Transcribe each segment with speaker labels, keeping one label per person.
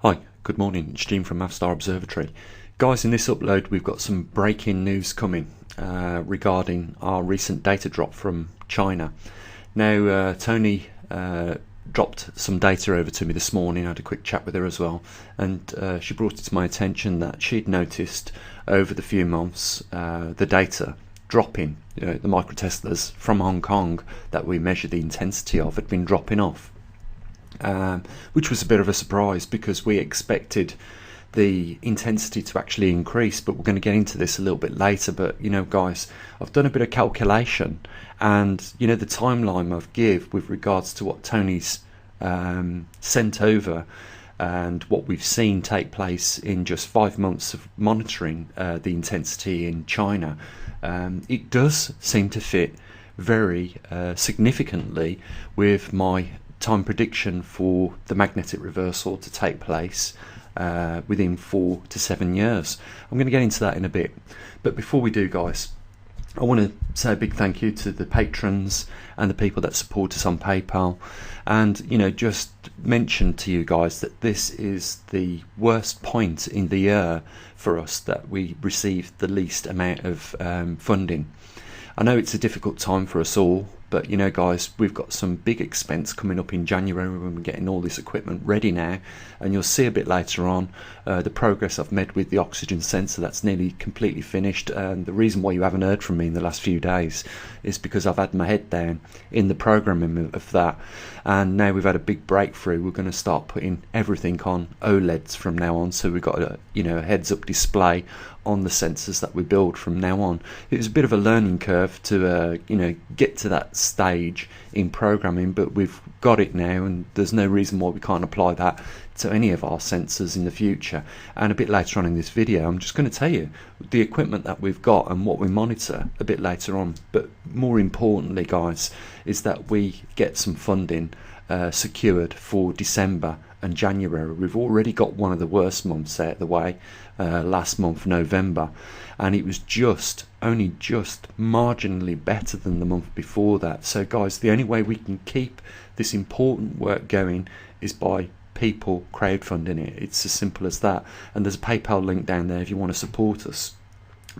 Speaker 1: Hi, good morning, it's Jim from mavestar Observatory. Guys, in this upload we've got some breaking news coming regarding our recent data drop from China. Now Tony dropped some data over to me this morning. I had a quick chat with her as well, and she brought it to my attention that she'd noticed over the few months the data dropping, the microteslas from Hong Kong that we measure the intensity of had been dropping off. Which was a bit of a surprise because we expected the intensity to actually increase, but we're going to get into this a little bit later. But guys, I've done a bit of calculation, and the timeline I've give with regards to what Tony's sent over and what we've seen take place in just 5 months of monitoring the intensity in China, it does seem to fit very significantly with my time prediction for the magnetic reversal to take place within 4 to 7 years. I'm going to get into that in a bit, but before we do, guys, I want to say a big thank you to the patrons and the people that support us on PayPal, and just mention to you guys that this is the worst point in the year for us that we received the least amount of funding. I know it's a difficult time for us all, but guys, we've got some big expense coming up in January when we're getting all this equipment ready now, and you'll see a bit later on the progress I've made with the oxygen sensor. That's nearly completely finished, and the reason why you haven't heard from me in the last few days is because I've had my head down in the programming of that, and now we've had a big breakthrough. We're going to start putting everything on OLEDs from now on, so we've got a heads-up display on the sensors that we build from now on. It was a bit of a learning curve to get to that stage in programming, but we've got it now, and there's no reason why we can't apply that to any of our sensors in the future. And a bit later on in this video, I'm just going to tell you the equipment that we've got and what we monitor a bit later on. But more importantly, guys, is that we get some funding secured for December and January. We've already got one of the worst months out of the way, last month, November, and it was only just marginally better than the month before that. So guys, the only way we can keep this important work going is by people crowdfunding it. It's as simple as that, and there's a PayPal link down there if you want to support us.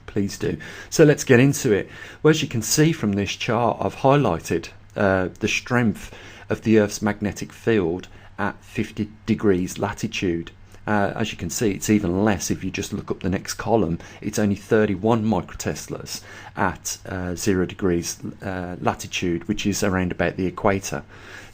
Speaker 1: Please do. So let's get into it. Well, as you can see from this chart, I've highlighted the strength of the Earth's magnetic field at 50 degrees latitude. As you can see, it's even less if you just look up the next column. It's only 31 microteslas at 0 degrees latitude, which is around about the equator.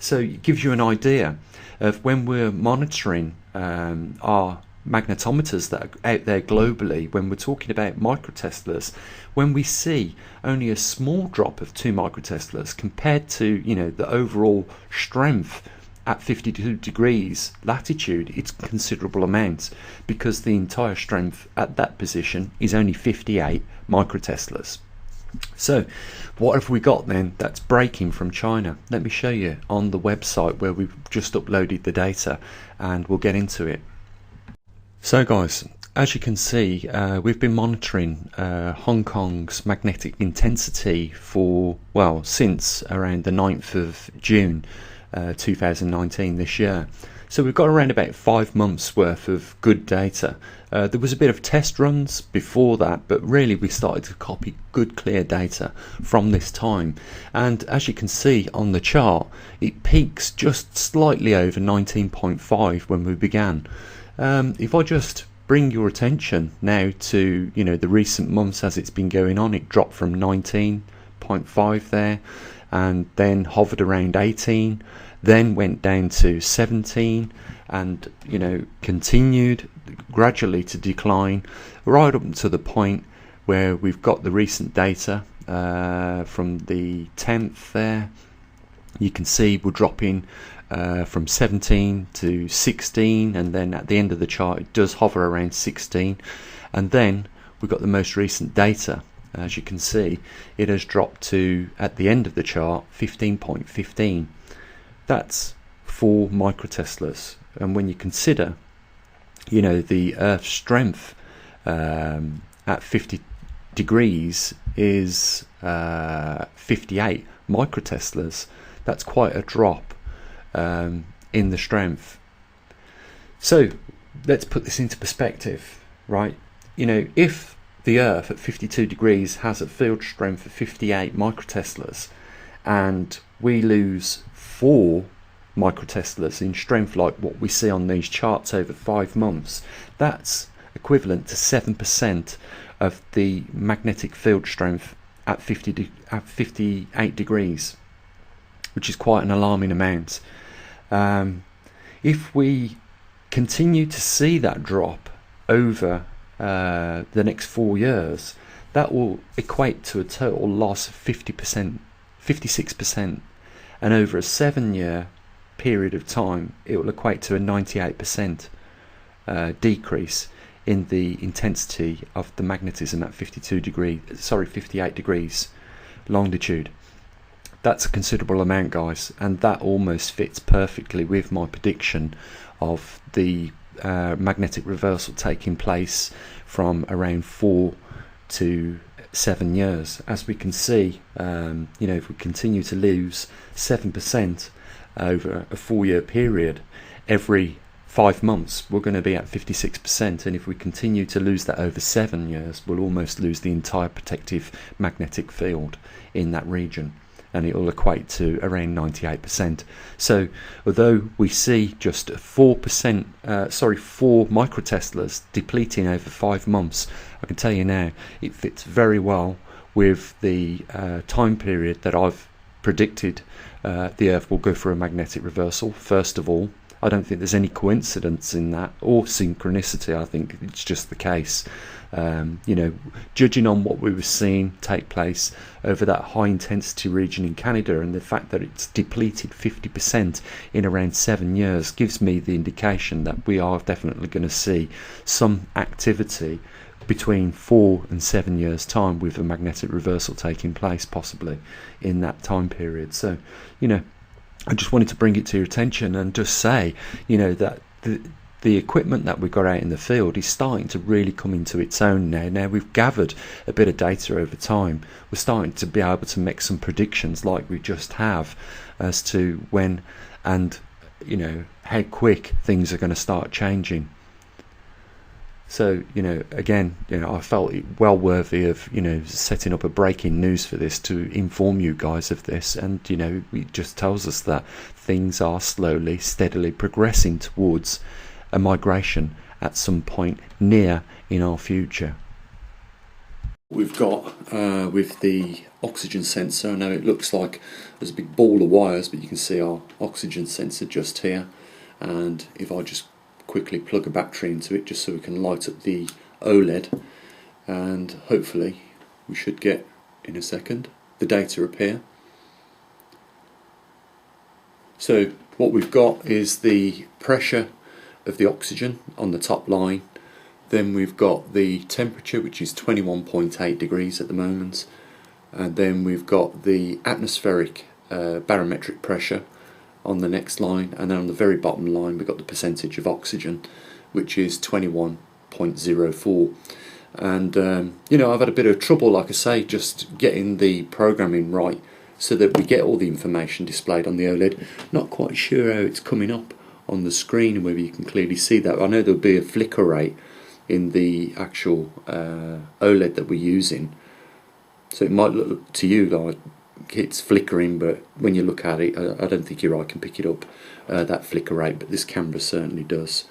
Speaker 1: So it gives you an idea of when we're monitoring our magnetometers that are out there globally, when we're talking about microteslas, when we see only a small drop of 2 microteslas compared to the overall strength at 52 degrees latitude, it's a considerable amount, because the entire strength at that position is only 58 microteslas. So what have we got then that's breaking from China? Let me show you on the website where we've just uploaded the data, and we'll get into it. So guys, as you can see, we've been monitoring Hong Kong's magnetic intensity since around the 9th of June 2019 this year. So we've got around about 5 months worth of good data. There was a bit of test runs before that, but really we started to copy good clear data from this time. And as you can see on the chart, it peaks just slightly over 19.5 when we began. If I just bring your attention now to the recent months as it's been going on, it dropped from 19.5 there, and then hovered around 18, then went down to 17, and continued gradually to decline right up to the point where we've got the recent data from the 10th there. You can see we're dropping from 17 to 16, and then at the end of the chart it does hover around 16, and then we've got the most recent data. As you can see, it has dropped to, at the end of the chart, 15.15. That's 4 microteslas, and when you consider the Earth's strength at 50 degrees is 58 microteslas, that's quite a drop in the strength. So let's put this into perspective, right? You know, if the Earth at 52 degrees has a field strength of 58 microteslas, and we lose 4 microteslas in strength like what we see on these charts over 5 months, that's equivalent to 7% of the magnetic field strength at 58 degrees, which is quite an alarming amount. If we continue to see that drop over the next 4 years, that will equate to a total loss of 50%, 56%, and over a 7-year period of time it will equate to a 98% decrease in the intensity of the magnetism at 58 degrees longitude. That's a considerable amount, guys, and that almost fits perfectly with my prediction of the magnetic reversal taking place from around 4 to 7 years. As we can see, you know, if we continue to lose 7% over a 4-year period, every 5 months we're going to be at 56%, and if we continue to lose that over 7 years, we'll almost lose the entire protective magnetic field in that region, and it will equate to around 98%. So although we see just 4 microteslas depleting over 5 months, I can tell you now it fits very well with the time period that I've predicted the Earth will go through a magnetic reversal. First of all, I don't think there's any coincidence in that or synchronicity. I think it's just the case. You know, judging on what we were seeing take place over that high intensity region in Canada, and the fact that it's depleted 50% in around 7 years, gives me the indication that we are definitely going to see some activity between 4 and 7 years time, with a magnetic reversal taking place possibly in that time period. So, you know, I just wanted to bring it to your attention and just say, you know, that the equipment that we've got out in the field is starting to really come into its own now. Now we've gathered a bit of data over time. We're starting to be able to make some predictions like we just have as to when and, you know, how quick things are going to start changing. So, you know, again, you know, I felt it well worthy of, you know, setting up a breaking news for this to inform you guys of this. And, you know, it just tells us that things are slowly, steadily progressing towards a migration at some point near in our future. We've got with the oxygen sensor, I know it looks like there's a big ball of wires, but you can see our oxygen sensor just here. And if I just quickly plug a battery into it just so we can light up the OLED, and hopefully we should get in a second the data appear. So what we've got is the pressure of the oxygen on the top line, then we've got the temperature, which is 21.8 degrees at the moment, and then we've got the atmospheric barometric pressure on the next line, and then on the very bottom line we've got the percentage of oxygen, which is 21.04. And you know, I've had a bit of trouble, like I say, just getting the programming right so that we get all the information displayed on the OLED. Not quite sure how it's coming up on the screen, whether you can clearly see that. I know there'll be a flicker rate in the actual OLED that we're using, so it might look to you like it's flickering, but when you look at it, I don't think your eye can pick it up, that flicker rate, but this camera certainly does.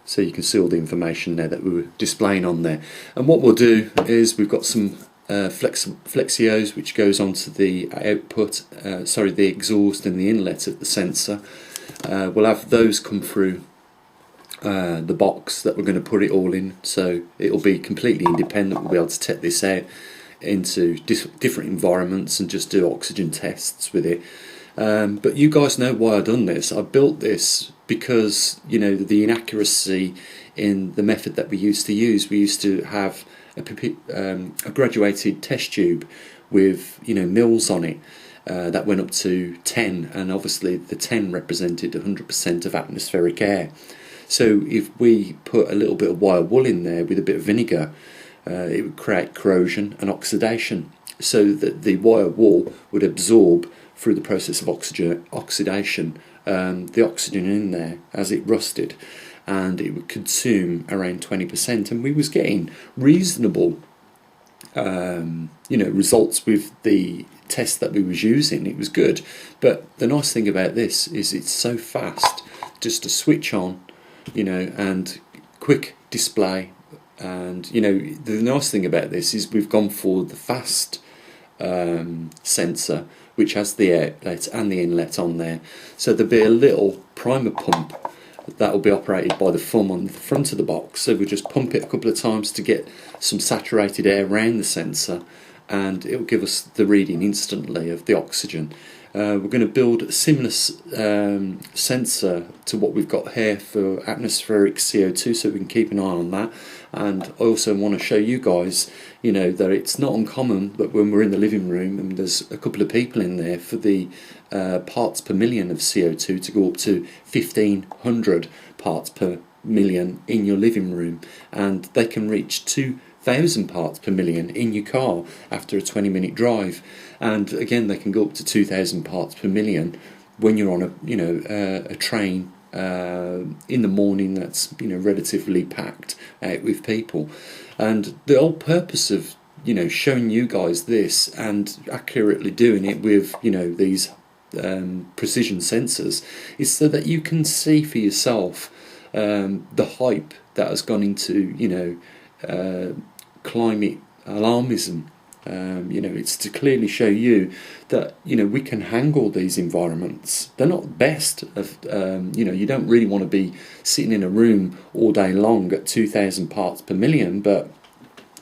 Speaker 1: So you can see all the information there that we were displaying on there. And what we'll do is we've got some flexios which goes onto the output, the exhaust and the inlet of the sensor. We'll have those come through the box that we're going to put it all in, so it'll be completely independent. We'll be able to take this out into different environments and just do oxygen tests with it. But you guys know why I've done this. I built this because, you know, the inaccuracy in the method that we used to use. We used to have a graduated test tube with, you know, mils on it that went up to 10, and obviously the 10 represented 100% of atmospheric air. So if we put a little bit of wire wool in there with a bit of vinegar, it would create corrosion and oxidation, so that the wire wool would absorb through the process of oxidation the oxygen in there as it rusted. and it would consume around 20%, and we was getting reasonable results with the test that we was using. It was good, but the nice thing about this is it's so fast, just to switch on, and quick display. And the nice thing about this is we've gone for the fast sensor, which has the outlet and the inlet on there, so there'll be a little primer pump that will be operated by the thumb on the front of the box. So we'll just pump it a couple of times to get some saturated air around the sensor, and it will give us the reading instantly of the oxygen. We're going to build a similar sensor to what we've got here for atmospheric CO2, so we can keep an eye on that. And I also want to show you guys, that it's not uncommon that when we're in the living room and there's a couple of people in there, for the parts per million of CO2 to go up to 1,500 parts per million in your living room, and they can reach 2,000 parts per million in your car after a 20-minute drive, and again they can go up to 2,000 parts per million when you're on a train in the morning that's relatively packed out with people. And the whole purpose of showing you guys this and accurately doing it with these precision sensors is so that you can see for yourself the hype that has gone into climate alarmism. It's to clearly show you that we can handle these environments. They're not best of you don't really want to be sitting in a room all day long at 2,000 parts per million, but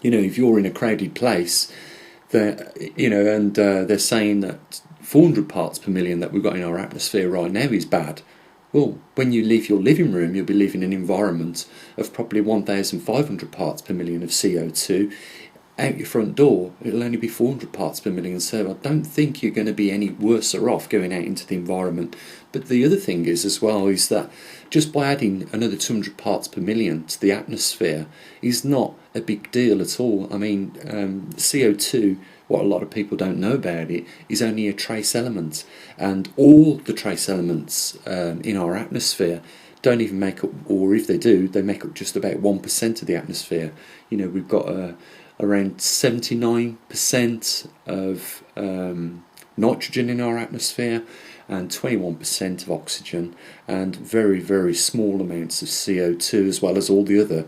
Speaker 1: if you're in a crowded place, they're saying that 400 parts per million that we've got in our atmosphere right now is bad. Well, when you leave your living room, you'll be living in an environment of probably 1,500 parts per million of CO2. Out your front door, it'll only be 400 parts per million, so I don't think you're going to be any worse off going out into the environment. But the other thing is as well is that just by adding another 200 parts per million to the atmosphere is not a big deal at all. I mean, CO2, what a lot of people don't know about it, is only a trace element, and all the trace elements in our atmosphere don't even make up, or if they do, they make up just about 1% of the atmosphere. We've got around 79% of nitrogen in our atmosphere and 21% of oxygen, and very, very small amounts of CO2, as well as all the other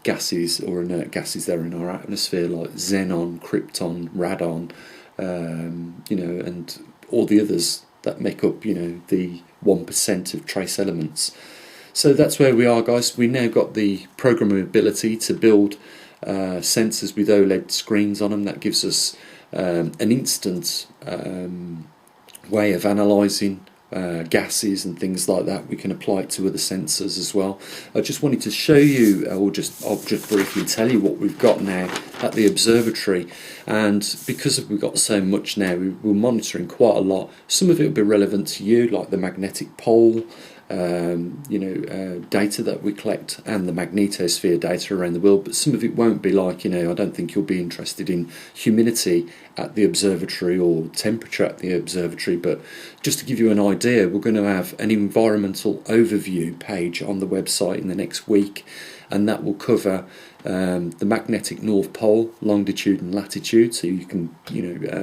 Speaker 1: gases or inert gases that are in our atmosphere, like xenon, krypton, radon, and all the others that make up the 1% of trace elements. So that's where we are, guys. We now got the programmability to build sensors with OLED screens on them. That gives us an instant way of analysing gases and things like that. We can apply it to other sensors as well. I just wanted to show you, I'll just briefly tell you what we've got now at the observatory. And because we've got so much now, we're monitoring quite a lot. Some of it will be relevant to you, like the magnetic pole, data that we collect, and the magnetosphere data around the world, but some of it won't be, like, I don't think you'll be interested in humidity at the observatory or temperature at the observatory. But just to give you an idea, we're going to have an environmental overview page on the website in the next week, and that will cover the magnetic North Pole, longitude and latitude. So you can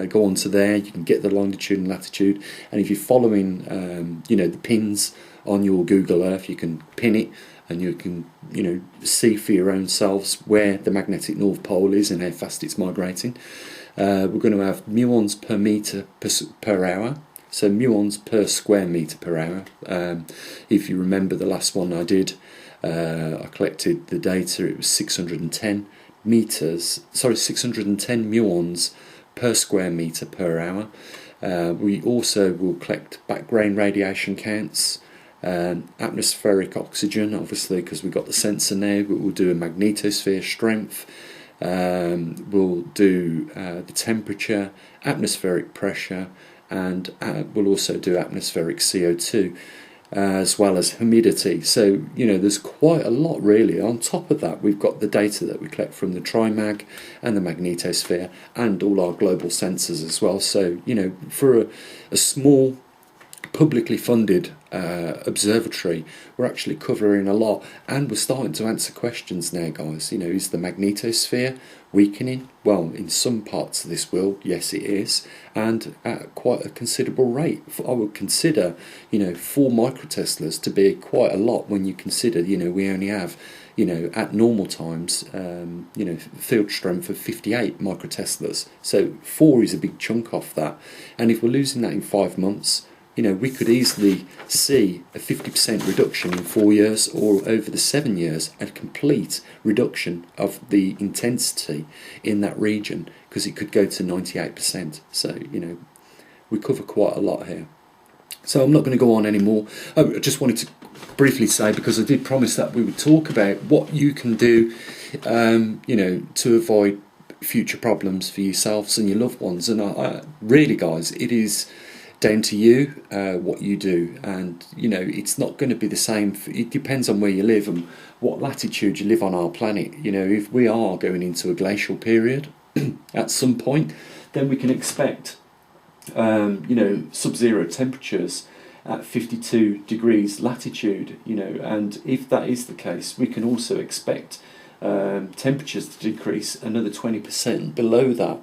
Speaker 1: go onto there, you can get the longitude and latitude, and if you're following the pins on your Google Earth, you can pin it and you can see for your own selves where the magnetic North Pole is and how fast it's migrating. We're going to have muons per meter per hour, so muons per square meter per hour. If you remember the last one I did, I collected the data. It was 610 muons per square meter per hour. We also will collect background radiation counts, atmospheric oxygen, obviously, because we've got the sensor now, but we'll do a magnetosphere strength, we'll do the temperature, atmospheric pressure, and we'll also do atmospheric CO2, as well as humidity. So there's quite a lot really. On top of that, we've got the data that we collect from the trimag and the magnetosphere and all our global sensors as well. So for a small publicly funded observatory, we're actually covering a lot, and we're starting to answer questions now, guys. You know, is the magnetosphere weakening? Well, in some parts of this world, yes, it is, and at quite a considerable rate. I would consider, 4 microteslas to be quite a lot when you consider, we only have, at normal times, field strength of 58 microteslas. So 4 is a big chunk off that, and if we're losing that in 5 months, we could easily see a 50% reduction in 4 years, or over the 7 years, a complete reduction of the intensity in that region, because it could go to 98%. So, we cover quite a lot here. So I'm not going to go on anymore. I just wanted to briefly say, because I did promise that we would talk about what you can do, to avoid future problems for yourselves and your loved ones. And I really, guys, it is down to you what you do, and it's not going to be the same. It depends on where you live and what latitude you live on our planet. If we are going into a glacial period at some point, then we can expect sub-zero temperatures at 52 degrees latitude, and if that is the case, we can also expect temperatures to decrease another 20% below that.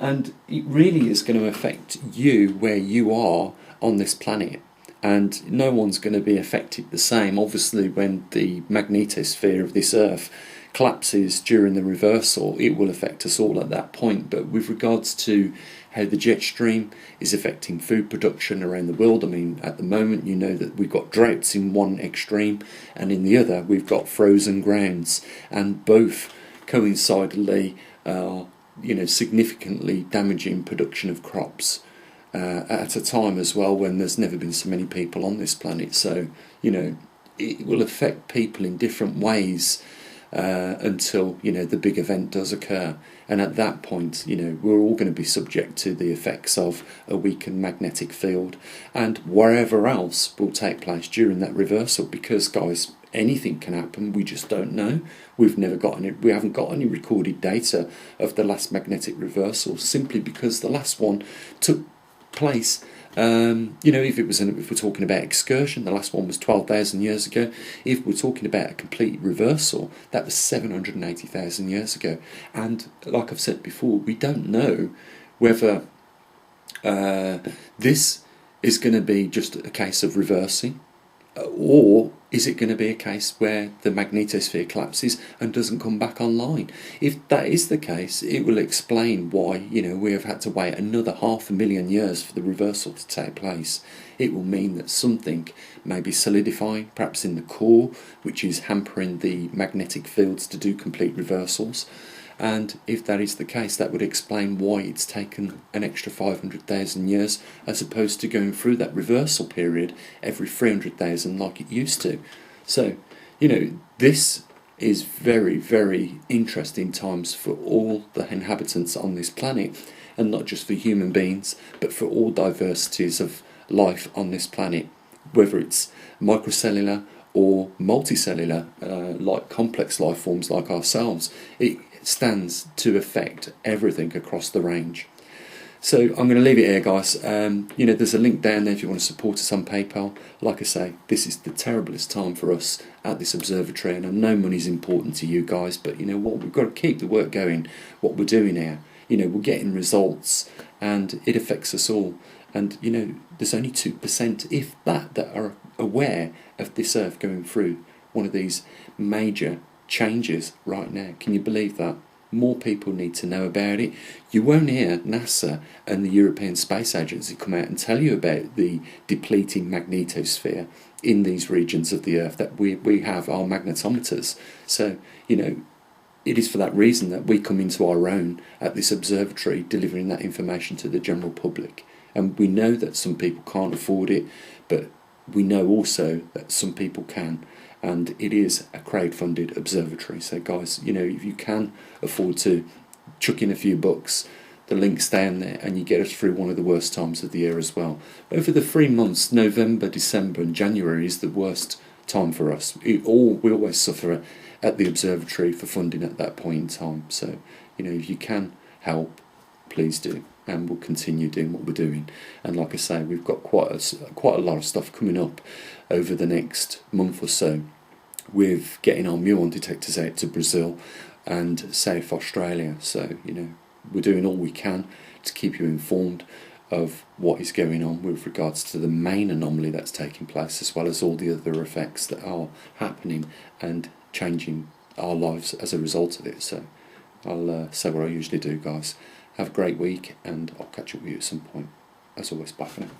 Speaker 1: And it really is going to affect you where you are on this planet. And no one's going to be affected the same. Obviously, when the magnetosphere of this Earth collapses during the reversal, it will affect us all at that point. But with regards to how the jet stream is affecting food production around the world, I mean, at the moment, that we've got droughts in one extreme, and in the other, we've got frozen grounds. And both coincidentally are significantly damaging production of crops at a time as well when there's never been so many people on this planet. So, it will affect people in different ways until, the big event does occur. And at that point, we're all going to be subject to the effects of a weakened magnetic field and wherever else will take place during that reversal, because, guys, anything can happen. We just don't know. We haven't got any recorded data of the last magnetic reversal, simply because the last one took place. If we're talking about excursion, the last one was 12,000 years ago. If we're talking about a complete reversal, that was 780,000 years ago. And like I've said before, we don't know whether this is going to be just a case of reversing, or is it going to be a case where the magnetosphere collapses and doesn't come back online? If that is the case, it will explain why, we have had to wait another 500,000 years for the reversal to take place. It will mean that something may be solidifying, perhaps in the core, which is hampering the magnetic fields to do complete reversals. And if that is the case, that would explain why it's taken an extra 500,000 years, as opposed to going through that reversal period every 300,000 like it used to. So, this is very, very interesting times for all the inhabitants on this planet, and not just for human beings, but for all diversities of life on this planet, whether it's microcellular or multicellular, like complex life forms like ourselves. It stands to affect everything across the range. So I'm going to leave it here, guys. There's a link down there if you want to support us on PayPal. Like I say, this is the terriblest time for us at this observatory, and I know money's important to you guys, but we've got to keep the work going, what we're doing here. We're getting results, and it affects us all. And there's only 2%, if that are aware of this Earth going through one of these major changes right now. Can you believe that? More people need to know about it. You won't hear NASA and the European Space Agency come out and tell you about the depleting magnetosphere in these regions of the Earth that we have our magnetometers. So, it is for that reason that we come into our own at this observatory, delivering that information to the general public. And we know that some people can't afford it, but we know also that some people can. And it is a crowd-funded observatory. So, guys, if you can afford to chuck in a few bucks, the link's down there, and you get us through one of the worst times of the year as well. Over the 3 months, November, December and January is the worst time for us. We always suffer at the observatory for funding at that point in time. So, if you can help, please do. and we'll continue doing what we're doing. And like I say, we've got quite a lot of stuff coming up over the next month or so, with getting our muon detectors out to Brazil and South Australia. So, you know, we're doing all we can to keep you informed of what is going on with regards to the main anomaly that's taking place, as well as all the other effects that are happening and changing our lives as a result of it. So I'll say what I usually do, guys. Have a great week, and I'll catch up with you at some point. As always, bye for now.